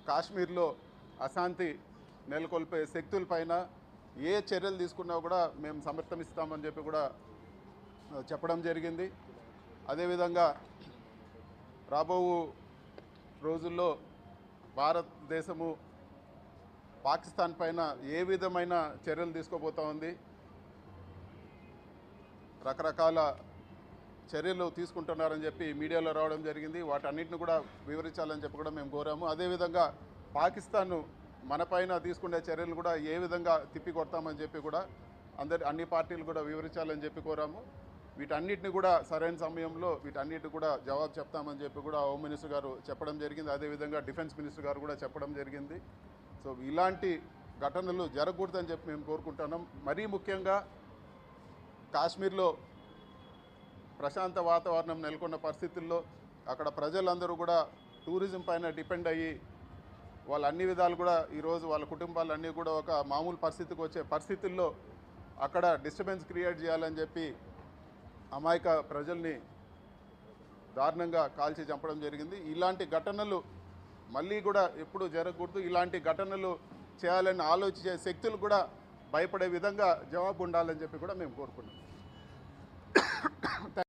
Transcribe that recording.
కాశ్మీర్లో అశాంతి నెలకొల్పే శక్తులపైన ఏ చర్యలు తీసుకున్నా కూడా మేము సమర్థమిస్తామని చెప్పి కూడా చెప్పడం జరిగింది. అదేవిధంగా రాబో రోజుల్లో భారతదేశము పాకిస్తాన్ పైన ఏ విధమైన చర్యలు తీసుకోబోతా ఉంది, రకరకాల చర్యలు తీసుకుంటున్నారని చెప్పి మీడియాలో రావడం జరిగింది. వాటన్నిటిని కూడా వివరించాలని చెప్పి కూడా మేము కోరాము. అదేవిధంగా పాకిస్తాన్ మనపైన తీసుకునే చర్యలు కూడా ఏ విధంగా తిప్పికొడతామని చెప్పి కూడా అన్ని పార్టీలు కూడా వివరించాలని చెప్పి కోరాము. వీటన్నిటిని కూడా సరైన సమయంలో వీటన్నిటి కూడా జవాబు చెప్తామని చెప్పి కూడా హోమ్ మినిస్టర్ గారు చెప్పడం జరిగింది. అదేవిధంగా డిఫెన్స్ మినిస్టర్ గారు కూడా చెప్పడం జరిగింది. సో ఇలాంటి ఘటనలు జరగకూడదని చెప్పి మేము కోరుకుంటున్నాం. మరీ ముఖ్యంగా కాశ్మీర్లో ప్రశాంత వాతావరణం నెలకొన్న పరిస్థితుల్లో అక్కడ ప్రజలందరూ కూడా టూరిజం పైన డిపెండ్ అయ్యి వాళ్ళ అన్ని విధాలు కూడా ఈరోజు వాళ్ళ కుటుంబాలన్నీ కూడా ఒక మామూలు పరిస్థితికి వచ్చే పరిస్థితుల్లో అక్కడ డిస్టర్బెన్స్ క్రియేట్ చేయాలని చెప్పి అమాయక ప్రజల్ని దారుణంగా కాల్చి చంపడం జరిగింది. ఇలాంటి ఘటనలు మళ్ళీ కూడా ఎప్పుడు జరగకూడదు. ఇలాంటి ఘటనలు చేయాలని ఆలోచించే శక్తులు కూడా భయపడే విధంగా జవాబు ఉండాలని చెప్పి కూడా మేము కోరుకున్నాం.